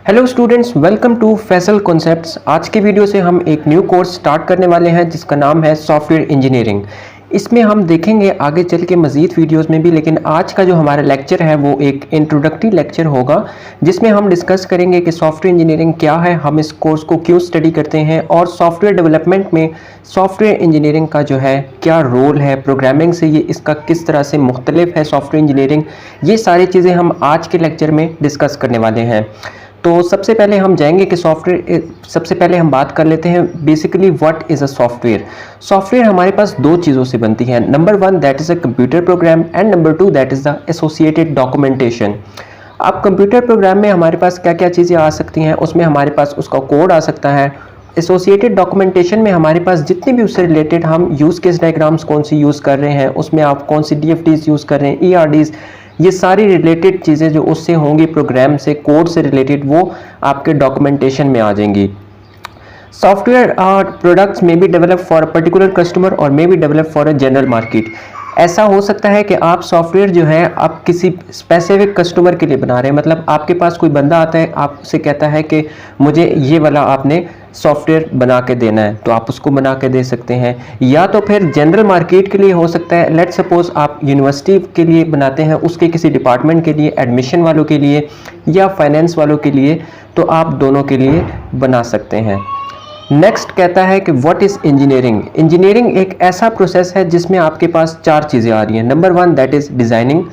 Hello students, welcome to Faisal concepts. आज के video से हम एक न्यू कोर्स स्टार्ट करने वाले हैं जिसका नाम है सॉफ्टवेयर इंजीनियरिंग। इसमें हम देखेंगे आगे चल के मज़ीद वीडियोस में भी, लेकिन आज का जो हमारा लेक्चर है वो एक इंट्रोडक्टरी लेक्चर होगा जिसमें हम डिस्कस करेंगे कि सॉफ्टवेयर इंजीनियरिंग क्या है, हम इस कोर्स को क्यों स्टडी करते हैं और सॉफ्टवेयर डेवलपमेंट में सॉफ्टवेयर इंजीनियरिंग का जो है क्या रोल है, प्रोग्रामिंग से ये इसका किस तरह से मुख्तलिफ है सॉफ्टवेयर इंजीनियरिंग। ये सारी चीज़ें हम आज के लेक्चर में डिस्कस करने वाले हैं। तो सबसे पहले हम जाएंगे कि सबसे पहले हम बात कर लेते हैं basically what is a software. Software हमारे पास दो चीज़ों से बनती है। Number one, that is a computer program, and number two, that is the associated documentation. अब कंप्यूटर प्रोग्राम में हमारे पास क्या क्या चीज़ें आ सकती हैं, उसमें हमारे पास उसका कोड आ सकता है। एसोसिएटेड डॉक्यूमेंटेशन में हमारे पास जितनी भी उससे रिलेटेड हम यूज़ केस डायग्राम्स कौन सी यूज़ कर रहे हैं, उसमें आप कौन सी डीएफडीज यूज़ कर रहे हैं, ईआरडीज, ये सारी रिलेटेड चीज़ें जो उससे होंगी प्रोग्राम से, कोड से रिलेटेड, वो आपके डॉक्यूमेंटेशन में आ जाएंगी। Software products may be develop for a particular customer और may be develop for a general market. ऐसा हो सकता है कि आप सॉफ्टवेयर जो है आप किसी स्पेसिफिक कस्टमर के लिए बना रहे हैं, मतलब आपके पास कोई बंदा आता है, आपसे कहता है कि मुझे ये वाला आपने सॉफ्टवेयर बना के देना है, तो आप उसको बना के दे सकते हैं। या तो फिर जनरल मार्केट के लिए हो सकता है, लेट सपोज आप यूनिवर्सिटी के लिए बनाते हैं, उसके किसी डिपार्टमेंट के लिए, एडमिशन वालों के लिए या फाइनेंस वालों के लिए, तो आप दोनों के लिए बना सकते हैं। नेक्स्ट कहता है कि व्हाट इज़ इंजीनियरिंग। इंजीनियरिंग एक ऐसा प्रोसेस है जिसमें आपके पास चार चीज़ें आ रही हैं। Number one, that is designing.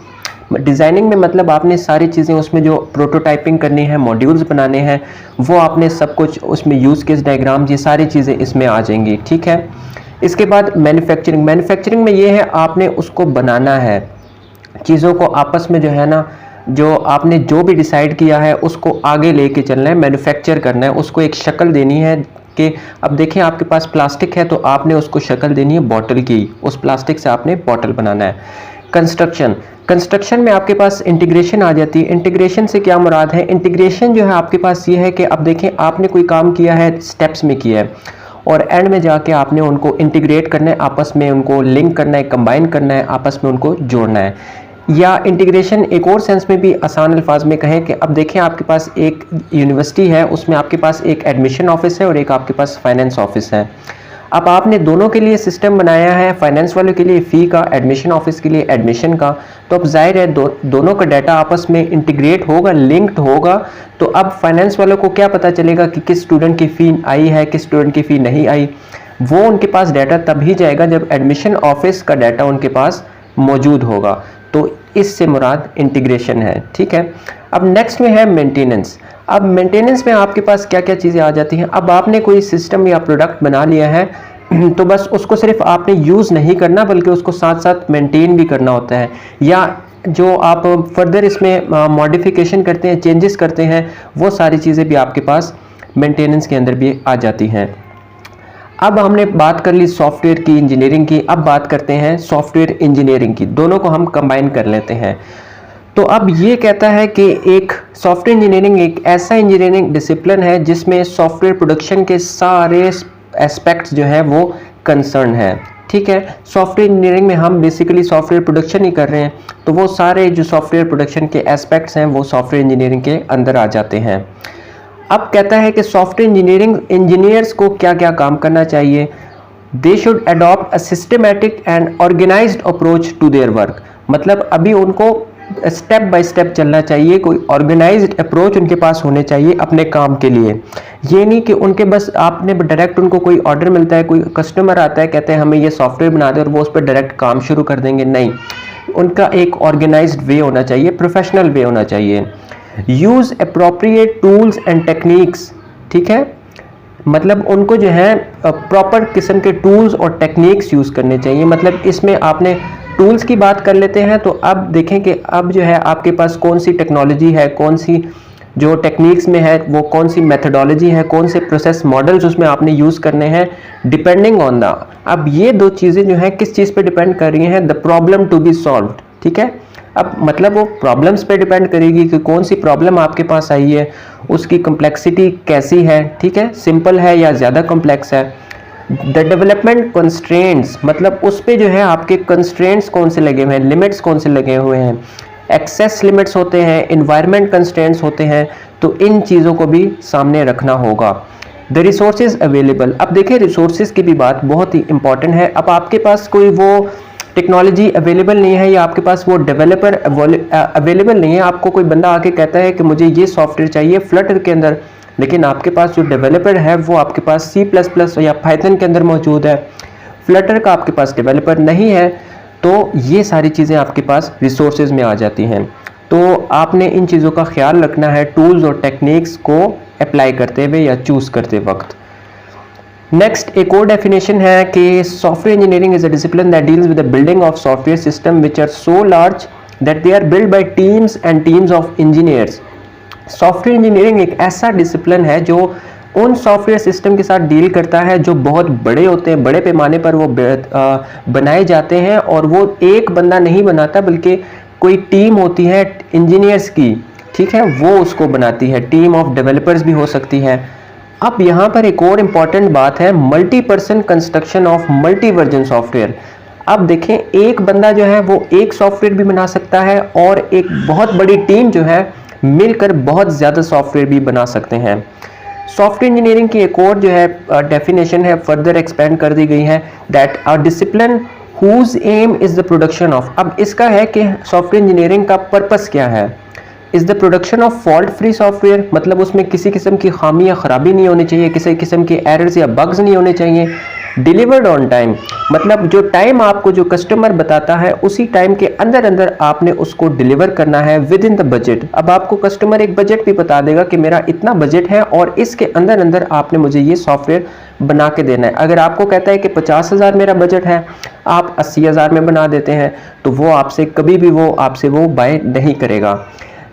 Designing में मतलब आपने सारी चीज़ें उसमें जो प्रोटोटाइपिंग करनी है, मॉड्यूल्स बनाने हैं, वो आपने सब कुछ उसमें यूज़ केस डायग्राम, ये सारी चीज़ें इसमें आ जाएंगी, ठीक है। इसके बाद मैन्युफैक्चरिंग। मैन्युफैक्चरिंग में ये है आपने उसको बनाना है, चीज़ों को आपस में जो है ना, जो आपने जो भी डिसाइड किया है उसको आगे लेके चलना है, मैन्युफैक्चर करना है, उसको एक शक्ल देनी है कि अब देखें आपके पास प्लास्टिक है तो आपने उसको शक्ल देनी है बॉटल की, उस प्लास्टिक से आपने बॉटल बनाना है। कंस्ट्रक्शन में आपके पास इंटीग्रेशन आ जाती है। इंटीग्रेशन से क्या मुराद है? इंटीग्रेशन जो है आपके पास ये है कि अब देखें आपने कोई काम किया है, स्टेप्स में किया है, और एंड में जाके आपने उनको इंटीग्रेट करना है, आपस में उनको लिंक करना है, कंबाइन करना है, आपस में उनको जोड़ना है। या इंटीग्रेशन एक और सेंस में भी आसान अल्फाज में कहें कि अब देखें आपके पास एक यूनिवर्सिटी है, उसमें आपके पास एक एडमिशन ऑफिस है और एक आपके पास फाइनेंस ऑफिस है। अब आपने दोनों के लिए सिस्टम बनाया है, फाइनेंस वालों के लिए फ़ी का, एडमिशन ऑफिस के लिए एडमिशन का। तो अब जाहिर है दोनों का डाटा आपस में इंटीग्रेट होगा, लिंक्ड होगा। तो अब फाइनेंस वालों को क्या पता चलेगा कि किस स्टूडेंट की फ़ी आई है, किस स्टूडेंट की फ़ी नहीं आई। वो उनके पास डाटा तभी जाएगा जब एडमिशन ऑफिस का डाटा उनके पास मौजूद होगा। तो इससे मुराद इंटीग्रेशन है, ठीक है। अब नेक्स्ट में है मेंटेनेंस। अब मेंटेनेंस में आपके पास क्या क्या चीज़ें आ जाती हैं। अब आपने कोई सिस्टम या प्रोडक्ट बना लिया है तो बस उसको सिर्फ आपने यूज़ नहीं करना बल्कि उसको साथ साथ मेंटेन भी करना होता है, या जो आप फर्दर इसमें मॉडिफिकेशन करते हैं, चेंजेस करते हैं, वो सारी चीज़ें भी आपके पास मेंटेनेंस के अंदर भी आ जाती हैं। अब हमने बात कर ली सॉफ्टवेयर की इंजीनियरिंग की, अब बात करते हैं सॉफ्टवेयर इंजीनियरिंग की। दोनों को हम कंबाइन कर लेते हैं। तो अब ये कहता है कि एक सॉफ्टवेयर इंजीनियरिंग एक ऐसा इंजीनियरिंग डिसिप्लिन है जिसमें सॉफ्टवेयर प्रोडक्शन के सारे एस्पेक्ट्स जो है वो कंसर्न है, ठीक है। सॉफ्टवेयर इंजीनियरिंग में हम बेसिकली सॉफ्टवेयर प्रोडक्शन ही कर रहे हैं, तो वो सारे जो सॉफ्टवेयर प्रोडक्शन के एस्पेक्ट्स हैं वो सॉफ्टवेयर इंजीनियरिंग के अंदर आ जाते हैं। अब कहता है कि सॉफ्टवेयर इंजीनियरिंग इंजीनियर्स को क्या क्या काम करना चाहिए। They should adopt a systematic and organised approach to their work. मतलब अभी उनको स्टेप बाय स्टेप चलना चाहिए, कोई ऑर्गेनाइज्ड अप्रोच उनके पास होने चाहिए अपने काम के लिए। ये नहीं कि उनके बस आपने डायरेक्ट उनको कोई ऑर्डर मिलता है, कोई कस्टमर आता है कहते हैं हमें ये सॉफ्टवेयर बना दे और वो उस पर डायरेक्ट काम शुरू कर देंगे, नहीं। उनका एक ऑर्गेनाइज्ड वे होना चाहिए, प्रोफेशनल वे होना चाहिए। Use appropriate tools and techniques, ठीक है। मतलब उनको जो है प्रॉपर किस्म के टूल्स और टेक्निक्स यूज़ करने चाहिए। मतलब इसमें आपने टूल्स की बात कर लेते हैं, तो अब देखें कि अब जो है आपके पास कौन सी टेक्नोलॉजी है, कौन सी जो टेक्निक्स में है, वो कौन सी मेथडोलॉजी है, कौन से प्रोसेस मॉडल्स उसमें आपने यूज़ करने हैं, डिपेंडिंग ऑन द। अब ये दो चीज़ें जो हैं किस चीज़ पे डिपेंड कर रही हैं? The problem to be solved, ठीक है। अब मतलब वो प्रॉब्लम्स पे डिपेंड करेगी कि कौन सी प्रॉब्लम आपके पास आई है, उसकी कम्प्लेक्सिटी कैसी है, ठीक है, सिंपल है या ज़्यादा कॉम्प्लेक्स है। द डेवलपमेंट कंस्ट्रेंट्स, मतलब उस पे जो है आपके कंस्ट्रेंट्स कौन से लगे हुए हैं, लिमिट्स कौन से लगे हुए हैं। एक्सेस लिमिट्स होते हैं, इन्वायरमेंट कंस्ट्रेंट्स होते हैं, तो इन चीज़ों को भी सामने रखना होगा। द रिसोर्सेज अवेलेबल, अब देखिए रिसोर्सेज की भी बात बहुत ही इंपॉर्टेंट है। अब आपके पास कोई वो टेक्नोलॉजी अवेलेबल नहीं है या आपके पास वो डेवलपर अवेलेबल नहीं है, आपको कोई बंदा आके कहता है कि मुझे ये सॉफ्टवेयर चाहिए फ्लटर के अंदर, लेकिन आपके पास जो डेवलपर है वो आपके पास C++ या पाइथन के अंदर मौजूद है, फ्लटर का आपके पास डेवलपर नहीं है, तो ये सारी चीज़ें आपके पास रिसोर्सेज में आ जाती हैं। तो आपने इन चीज़ों का ख्याल रखना है टूल्स और टेक्निक्स को अप्लाई करते हुए या चूज़ करते वक्त। नेक्स्ट एक और डेफिनेशन है कि software engineering is a discipline that deals with the building of software system which are so large that they are build by teams and teams of engineers. Software engineering एक ऐसा discipline है जो उन software system के साथ deal करता है जो बहुत बड़े होते हैं, बड़े पैमाने पर वो बनाए जाते हैं, और वो एक बंदा नहीं बनाता बल्कि कोई टीम होती है इंजीनियर्स की, ठीक है, वो उसको बनाती है, टीम ऑफ डेवलपर्स भी हो सकती है। अब यहाँ पर एक और इम्पॉर्टेंट बात है, multi person construction of multi version software. अब देखें एक बंदा जो है वो एक सॉफ्टवेयर भी बना सकता है और एक बहुत बड़ी टीम जो है मिलकर बहुत ज़्यादा सॉफ्टवेयर भी बना सकते हैं। सॉफ्टवेयर इंजीनियरिंग की एक और जो है डेफिनेशन है फर्दर एक्सपेंड कर दी गई है, that a discipline whose aim is the production of. अब इसका है कि सॉफ्टवेयर इंजीनियरिंग का पर्पस क्या है, is the production of fault free software, मतलब उसमें किसी किस्म की खामी या ख़राबी नहीं होनी चाहिए, किसी किस्म के एरर्स या बग्स नहीं होने चाहिए। डिलीवर्ड ऑन टाइम, मतलब जो टाइम आपको जो कस्टमर बताता है उसी टाइम के अंदर अंदर आपने उसको डिलीवर करना है विद इन द बजट। अब आपको कस्टमर एक बजट भी बता देगा कि मेरा इतना बजट है और इसके अंदर अंदर आपने मुझे ये सॉफ्टवेयर बना के देना है। अगर आपको कहता है कि 50,000 मेरा बजट है, आप 80,000 में बना देते हैं, तो वो आपसे कभी भी वो आपसे वो बाय नहीं करेगा।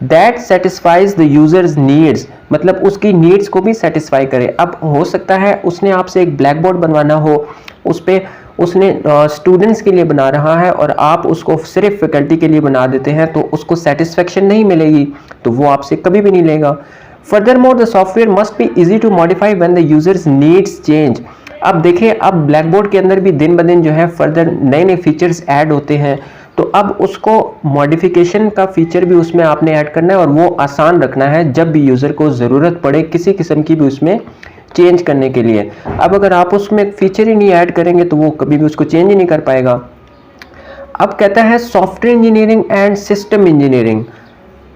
That satisfies the users needs, मतलब उसकी नीड्स को भी सेटिस्फाई करे। अब हो सकता है उसने आपसे एक ब्लैक बोर्ड बनवाना हो, उस पर उसने स्टूडेंट्स के लिए बना रहा है और आप उसको सिर्फ फैकल्टी के लिए बना देते हैं, तो उसको सेटिस्फेक्शन नहीं मिलेगी, तो वो आपसे कभी भी नहीं लेगा। Furthermore the software must be easy to modify when the users needs change. अब देखिए अब ब्लैक बोर्ड के अंदर भी दिन ब दिन जो है फर्दर नए नए फीचर्स ऐड होते हैं, तो अब उसको मॉडिफिकेशन का फीचर भी उसमें आपने ऐड करना है और वो आसान रखना है जब भी यूज़र को ज़रूरत पड़े किसी किस्म की भी उसमें चेंज करने के लिए। अब अगर आप उसमें फीचर ही नहीं ऐड करेंगे तो वो कभी भी उसको चेंज ही नहीं कर पाएगा। अब कहता है software engineering and system engineering.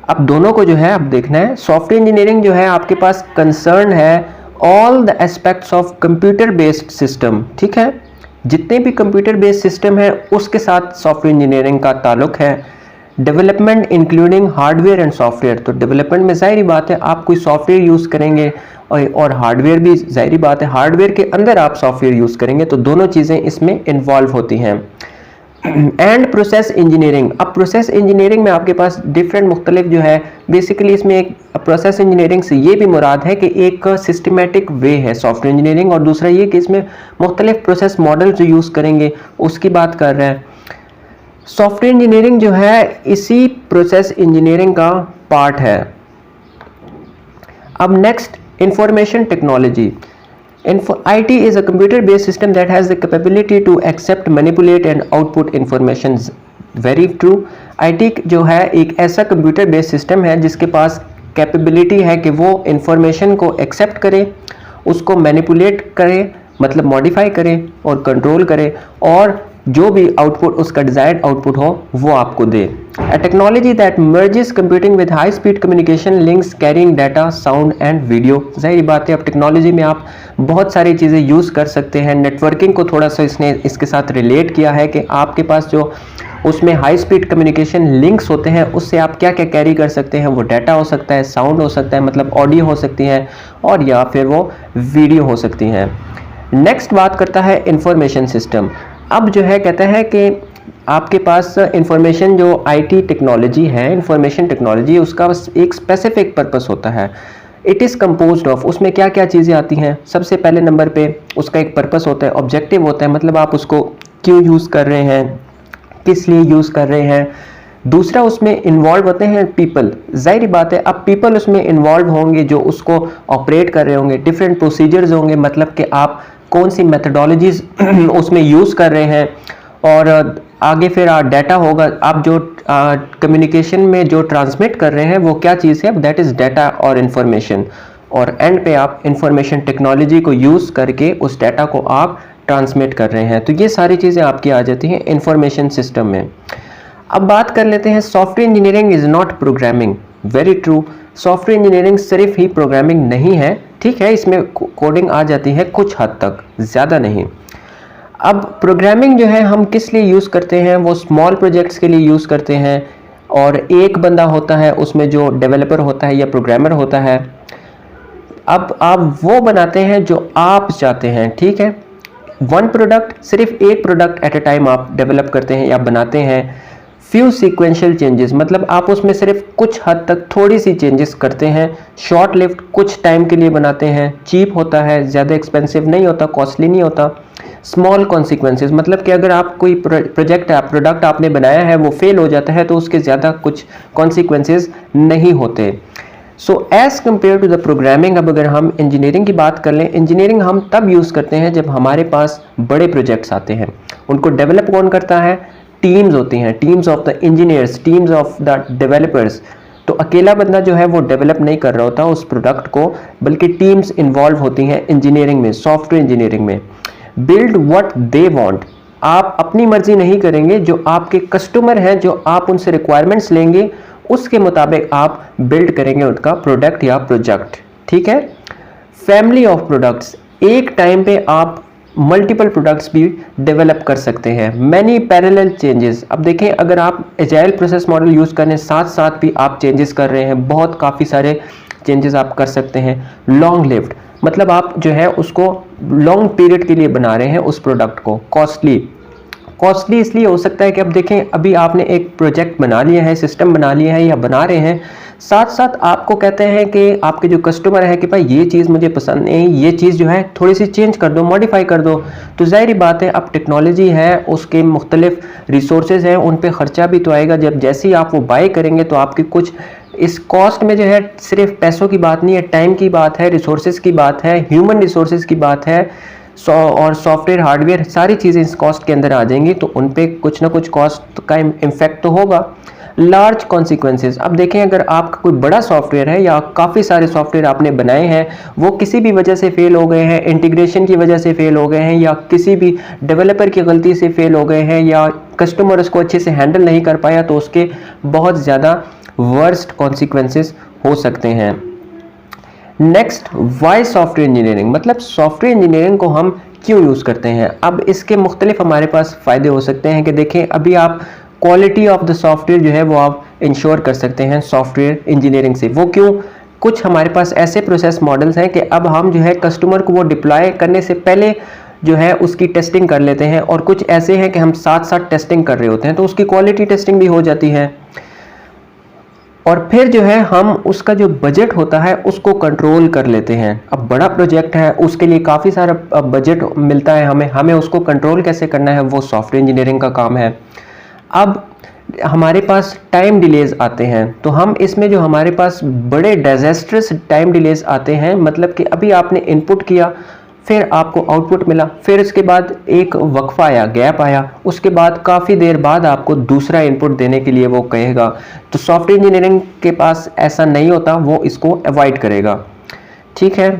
अब दोनों को जो है अब देखना है। सॉफ्टवेयर इंजीनियरिंग जो है आपके पास कंसर्न है all the aspects of computer based system, ठीक है, जितने भी कंप्यूटर बेस्ड सिस्टम है उसके साथ सॉफ्टवेयर इंजीनियरिंग का ताल्लुक है। Development including hardware and software, तो डेवलपमेंट में जाहिर बात है आप कोई सॉफ्टवेयर यूज़ करेंगे और हार्डवेयर भी जाहिर बात है हार्डवेयर के अंदर आप सॉफ्टवेयर यूज़ करेंगे, तो दोनों चीज़ें इसमें इन्वॉल्व होती हैं। एंड प्रोसेस इंजीनियरिंग, अब प्रोसेस इंजीनियरिंग में आपके पास डिफरेंट मुख्तलिफ जो है, बेसिकली इसमें एक प्रोसेस इंजीनियरिंग से ये भी मुराद है कि एक सिस्टमेटिक वे है सॉफ्टवेयर इंजीनियरिंग, और दूसरा ये कि इसमें मुख्तलिफ प्रोसेस मॉडल जो यूज़ करेंगे उसकी बात कर रहे हैं। सॉफ्टवेयर इंजीनियरिंग जो है इसी प्रोसेस इंजीनियरिंग का पार्ट है। अब next information technology. IT is a computer-based system that has the capability to accept, manipulate and output information. Very true. IT जो है एक ऐसा कंप्यूटर बेस्ड सिस्टम है जिसके पास कैपेबिलिटी है कि वो इंफॉर्मेशन को एक्सेप्ट करे, उसको मैनिपुलेट करे, मतलब मॉडिफाई करे और कंट्रोल करे, और जो भी आउटपुट उसका डिजायर्ड आउटपुट हो वो आपको दे। A technology that merges computing with high speed communication links carrying data, sound and video। जाहिर बात है अब टेक्नोलॉजी में आप बहुत सारी चीज़ें यूज़ कर सकते हैं। नेटवर्किंग को थोड़ा सा इसने इसके साथ रिलेट किया है कि आपके पास जो उसमें हाई स्पीड कम्युनिकेशन लिंक्स होते हैं उससे आप क्या क्या कैरी कर सकते हैं। वो डाटा हो सकता है, साउंड हो सकता है, मतलब ऑडियो हो सकती है, और या फिर वो वीडियो हो सकती हैं। नेक्स्ट बात करता है इंफॉर्मेशन सिस्टम। अब जो है कहता है कि आपके पास इंफॉर्मेशन जो IT टेक्नोलॉजी है, इंफॉर्मेशन टेक्नोलॉजी, उसका एक स्पेसिफिक पर्पस होता है। इट इज़ कंपोज्ड ऑफ, उसमें क्या क्या चीज़ें आती हैं। सबसे पहले नंबर पे उसका एक पर्पस होता है, ऑब्जेक्टिव होता है, मतलब आप उसको क्यों यूज़ कर रहे हैं, किस लिए यूज़ कर रहे हैं। दूसरा उसमें इन्वॉल्व होते हैं पीपल, जाहिर बात है अब पीपल उसमें इन्वॉल्व होंगे जो उसको ऑपरेट कर रहे होंगे, डिफरेंट प्रोसीजर्स होंगे, मतलब कि आप कौन सी मेथडोलॉजीज उसमें यूज़ कर रहे हैं, और आगे फिर डाटा होगा, आप जो कम्युनिकेशन में जो ट्रांसमिट कर रहे हैं वो क्या चीज़ है, दैट इज़ डाटा और इन्फॉर्मेशन। और एंड पे आप इंफॉर्मेशन टेक्नोलॉजी को यूज़ करके उस डाटा को आप ट्रांसमिट कर रहे हैं। तो ये सारी चीज़ें आपकी आ जाती हैं इंफॉर्मेशन सिस्टम में। अब बात कर लेते हैं software engineering is not programming. Very true, software engineering सिर्फ ही प्रोग्रामिंग नहीं है, ठीक है, इसमें कोडिंग आ जाती है कुछ हद तक, ज़्यादा नहीं। अब प्रोग्रामिंग जो है हम किस लिए यूज़ करते हैं, वो स्मॉल प्रोजेक्ट्स के लिए यूज़ करते हैं, और एक बंदा होता है उसमें जो डेवलपर होता है या प्रोग्रामर होता है। अब आप वो बनाते हैं जो आप चाहते हैं, ठीक है। वन प्रोडक्ट, सिर्फ एक प्रोडक्ट एट ए टाइम आप डेवलप करते हैं या बनाते हैं। फ्यू सीक्वेंशियल चेंजेस, मतलब आप उसमें सिर्फ कुछ हद तक थोड़ी सी चेंजेस करते हैं। शॉर्ट लिव्ड, कुछ टाइम के लिए बनाते हैं। चीप होता है, ज़्यादा एक्सपेंसिव नहीं होता, कॉस्टली नहीं होता। स्मॉल कॉन्सिक्वेंसेज, मतलब कि अगर आप कोई प्रोडक्ट आपने बनाया है वो फेल हो जाता है तो उसके ज़्यादा कुछ कॉन्सिक्वेंसेज नहीं होते। So as compare to the programming, अब अगर हम इंजीनियरिंग की बात कर लें, इंजीनियरिंग हम तब यूज़ करते हैं जब हमारे पास बड़े प्रोजेक्ट्स आते हैं। उनको डेवलप कौन करता है, टीम्स होती हैं, teams of the engineers, teams of the developers. तो अकेला बंदा जो है वो डेवलप नहीं कर रहा होता उस प्रोडक्ट को, बल्कि टीम्स इन्वॉल्व होती हैं इंजीनियरिंग में, सॉफ्टवेयर इंजीनियरिंग में। बिल्ड व्हाट दे वांट, आप अपनी मर्जी नहीं करेंगे, जो आपके कस्टमर हैं, जो आप उनसे रिक्वायरमेंट्स लेंगे उसके मुताबिक आप बिल्ड करेंगे उनका प्रोडक्ट या प्रोजेक्ट, ठीक है। फैमिली ऑफ प्रोडक्ट्स, एक टाइम पे आप मल्टीपल प्रोडक्ट्स भी डेवलप कर सकते हैं। मैनी पैरेलल चेंजेस, अब देखें अगर आप एजाइल प्रोसेस मॉडल यूज़ करने साथ साथ भी आप चेंजेस कर रहे हैं, बहुत काफ़ी सारे चेंजेस आप कर सकते हैं। लॉन्ग लिव्ड, मतलब आप जो है उसको लॉन्ग पीरियड के लिए बना रहे हैं उस प्रोडक्ट को। कॉस्टली इसलिए हो सकता है कि अब देखें, अभी आपने एक प्रोजेक्ट बना लिया है, सिस्टम बना लिया है या बना रहे हैं, साथ साथ आपको कहते हैं कि आपके जो कस्टमर है कि भाई ये चीज़ मुझे पसंद नहीं, ये चीज़ जो है थोड़ी सी चेंज कर दो, मॉडिफाई कर दो। तो ज़ाहिर बात है, अब टेक्नोलॉजी है, उसके मुख्तलिफ रिसोर्सेज हैं, उन पे ख़र्चा भी तो आएगा। जब जैसे ही आप वो बाय करेंगे तो आपकी कुछ इस कॉस्ट में जो है सिर्फ पैसों की बात नहीं है, टाइम की बात है, रिसोर्सेज की बात है, ह्यूमन रिसोर्सेज की बात है, और सॉफ्टवेयर हार्डवेयर सारी चीज़ें इस कॉस्ट के अंदर आ जाएंगी, तो उन पे कुछ ना कुछ कॉस्ट का इम्फेक्ट तो होगा। लार्ज कॉन्सिक्वेंसेज, अब देखें अगर आपका कोई बड़ा सॉफ्टवेयर है या काफ़ी सारे सॉफ्टवेयर आपने बनाए हैं, वो किसी भी वजह से फेल हो गए हैं, इंटीग्रेशन की वजह से फेल हो गए हैं, या किसी भी डेवलपर की गलती से फेल हो गए हैं, या कस्टमर उसको अच्छे से हैंडल नहीं कर पाया, तो उसके बहुत ज़्यादा वर्स्ट कॉन्सिक्वेंसेज हो सकते हैं। नेक्स्ट, वाई सॉफ्टवेयर इंजीनियरिंग, मतलब सॉफ्टवेयर इंजीनियरिंग को हम क्यों यूज़ करते हैं। अब इसके मुख्तलिफ हमारे पास फ़ायदे हो सकते हैं कि देखें, अभी आप क्वालिटी ऑफ द सॉफ्टवेयर जो है वो आप इंश्योर कर सकते हैं सॉफ्टवेयर इंजीनियरिंग से। वो क्यों, कुछ हमारे पास ऐसे प्रोसेस मॉडल्स हैं कि अब हम जो है कस्टमर को वो डिप्लॉय करने से पहले जो है उसकी टेस्टिंग कर लेते हैं, और कुछ ऐसे हैं कि हम साथ साथ टेस्टिंग कर रहे होते हैं, तो उसकी क्वालिटी टेस्टिंग भी हो जाती है। और फिर जो है हम उसका जो बजट होता है उसको कंट्रोल कर लेते हैं। अब बड़ा प्रोजेक्ट है, उसके लिए काफ़ी सारा बजट मिलता है हमें उसको कंट्रोल कैसे करना है, वो सॉफ्टवेयर इंजीनियरिंग का काम है। अब हमारे पास टाइम डिलेज आते हैं, तो हम इसमें जो हमारे पास बड़े डिजास्टर्स टाइम डिलेज आते हैं, मतलब कि अभी आपने इनपुट किया, फिर आपको आउटपुट मिला, फिर उसके बाद एक वक्फा आया, गैप आया, उसके बाद काफ़ी देर बाद आपको दूसरा इनपुट देने के लिए वो कहेगा। तो सॉफ्टवेयर इंजीनियरिंग के पास ऐसा नहीं होता, वो इसको अवॉइड करेगा, ठीक है।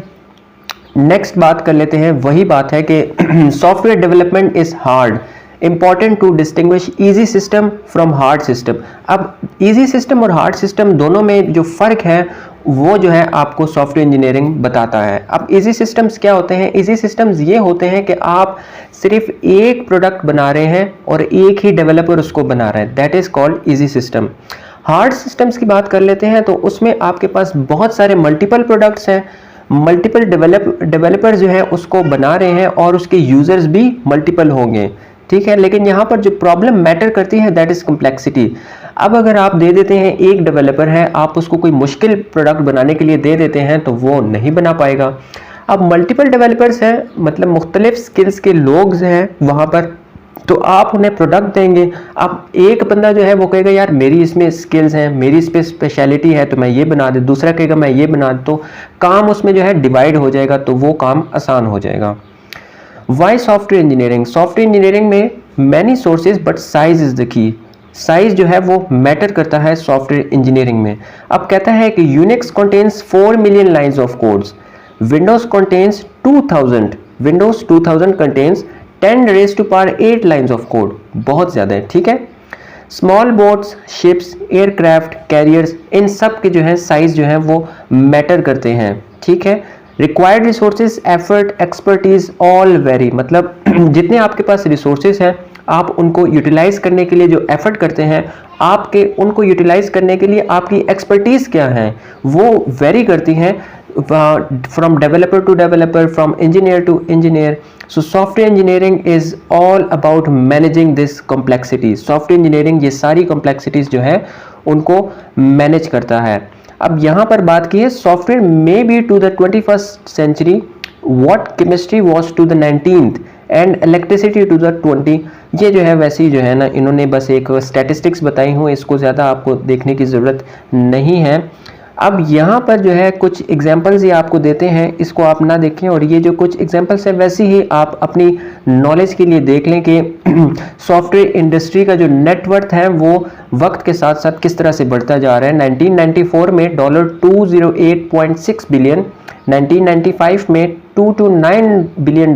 नेक्स्ट बात कर लेते हैं, वही बात है कि software development is hard, important to distinguish easy system from hard system. अब ईजी सिस्टम और हार्ड सिस्टम दोनों में जो फ़र्क है वो जो है आपको सॉफ्टवेयर इंजीनियरिंग बताता है। अब इजी सिस्टम्स क्या होते हैं, इजी सिस्टम्स ये होते हैं कि आप सिर्फ एक प्रोडक्ट बना रहे हैं और एक ही डेवलपर उसको बना रहा है, that is called easy system. Hard systems की बात कर लेते हैं तो उसमें आपके पास बहुत सारे मल्टीपल प्रोडक्ट्स हैं, मल्टीपल डेवलपर जो है उसको बना रहे हैं, और उसके यूज़र्स भी मल्टीपल होंगे, ठीक है। लेकिन यहाँ पर जो प्रॉब्लम मैटर करती है दैट इज़ कम्प्लेक्सिटी। अब अगर आप दे देते हैं, एक डेवलपर है, आप उसको कोई मुश्किल प्रोडक्ट बनाने के लिए दे देते हैं तो वो नहीं बना पाएगा। अब मल्टीपल डेवलपर्स हैं, मतलब मुख्तलिफ स्किल्स के लोग हैं वहाँ पर, तो आप उन्हें प्रोडक्ट देंगे। अब एक बंदा जो है वो कहेगा यार मेरी इसमें स्किल्स हैं, मेरी इस पर स्पेशलिटी है, तो मैं ये बना दे, दूसरा कहेगा मैं ये बना दे, तो काम उसमें जो है डिवाइड हो जाएगा, तो वो काम आसान हो जाएगा। Why software engineering, software engineering में many sources but size is the key. Size जो है वो मैटर करता है सॉफ्टवेयर इंजीनियरिंग में। अब कहता है कि Unix contains 4 million lines of codes, Windows contains 2000, Windows 2000 contains 10 raise to power 8 lines of code, बहुत ज़्यादा है, ठीक है। Small boats, ships, aircraft, carriers, इन सब के जो है साइज जो है वो मैटर करते हैं, ठीक है। Required resources, effort, expertise all very, मतलब जितने आपके पास रिसोर्सेज हैं आप उनको यूटिलाइज करने के लिए जो एफर्ट करते हैं, आपके उनको यूटिलाइज करने के लिए आपकी एक्सपर्टीज क्या है वो वेरी करती हैं from developer to developer, from engineer to engineer. So software engineering is all about managing this complexities. Software engineering ये सारी कॉम्प्लेक्सिटीज जो है उनको मैनेज करता है। अब यहाँ पर बात की है software may be to the 21st century what chemistry was to the 19th and electricity to the 20। ये जो है वैसे ही जो है ना इन्होंने बस एक स्टैटिस्टिक्स बताई हूँ, इसको ज़्यादा आपको देखने की ज़रूरत नहीं है। अब यहाँ पर जो है कुछ एग्जांपल्स ये आपको देते हैं, इसको आप ना देखें, और ये जो कुछ एग्जांपल्स हैं वैसे ही आप अपनी नॉलेज के लिए देख लें कि सॉफ्टवेयर इंडस्ट्री का जो नेटवर्थ है वो वक्त के साथ साथ किस तरह से बढ़ता जा रहा है। 1994 में $208.6 बिलियन, 1995 में $229 बिलियन,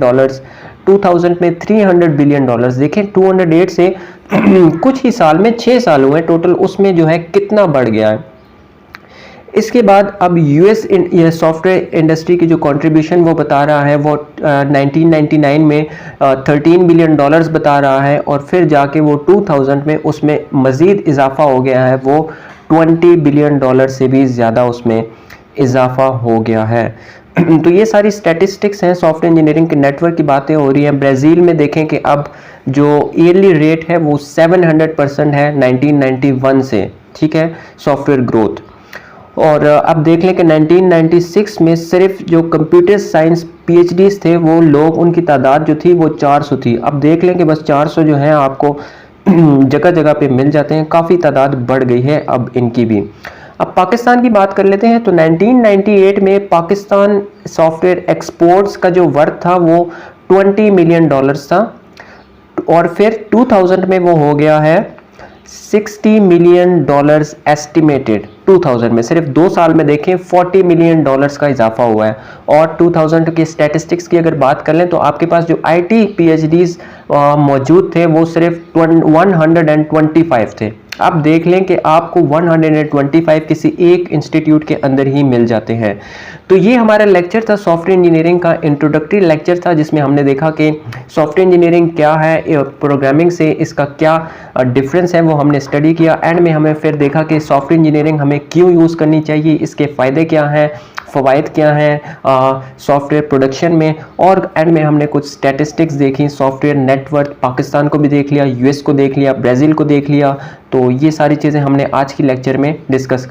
2000 में $300 बिलियन। देखें 208 से कुछ ही साल में 6 साल हुए टोटल, उसमें जो है कितना बढ़ गया है। इसके बाद अब यूएस सॉफ्टवेयर इंडस्ट्री की जो कंट्रीब्यूशन वो बता रहा है वो 1999 में $13 बिलियन बता रहा है, और फिर जाके वो 2000 में उसमें मज़ीद इजाफा हो गया है, वो $20 बिलियन से भी ज़्यादा उसमें इजाफा हो गया है। तो ये सारी स्टैटिस्टिक्स हैं, सॉफ्टवेयर इंजीनियरिंग के नेटवर्क की बातें हो रही हैं। ब्राज़ील में देखें कि अब जो ईयरली रेट है वो 700% है 1991 से, ठीक है, सॉफ्टवेयर ग्रोथ। और अब देख लें कि 1996 में सिर्फ जो कंप्यूटर साइंस PhDs थे वो लोग, उनकी तादाद जो थी वो 400 थी। अब देख लें कि बस 400 जो हैं आपको जगह जगह पे मिल जाते हैं, काफ़ी तादाद बढ़ गई है अब इनकी भी। अब पाकिस्तान की बात कर लेते हैं तो 1998 में पाकिस्तान सॉफ्टवेयर एक्सपोर्ट्स का जो वर्थ था वो $20 मिलियन था, और फिर 2000 में वो हो गया है $60 मिलियन एस्टिमेटेड। 2000 में सिर्फ 2 साल में देखें $40 मिलियन का इजाफा हुआ है। और 2000 के स्टैटिस्टिक्स की अगर बात कर लें तो आपके पास जो IT PhDs मौजूद थे वो सिर्फ 125 थे। अब देख लें कि आपको 125 किसी एक इंस्टीट्यूट के अंदर ही मिल जाते हैं। तो ये हमारा लेक्चर था, सॉफ्टवेयर इंजीनियरिंग का इंट्रोडक्टरी लेक्चर था, जिसमें हमने देखा कि सॉफ्टवेयर इंजीनियरिंग क्या है, प्रोग्रामिंग से इसका क्या डिफरेंस है वो हमने स्टडी किया। एंड में हमें फिर देखा कि सॉफ्टवेयर इंजीनियरिंग हमें क्यों यूज़ करनी चाहिए, इसके फ़ायदे क्या हैं, फ़वाइद क्या हैं सॉफ्टवेयर प्रोडक्शन में। और एंड में हमने कुछ स्टैटिस्टिक्स देखी, सॉफ्टवेयर नेटवर्क, पाकिस्तान को भी देख लिया, US को देख लिया, ब्राज़ील को देख लिया। तो ये सारी चीज़ें हमने आज की लेक्चर में डिस्कस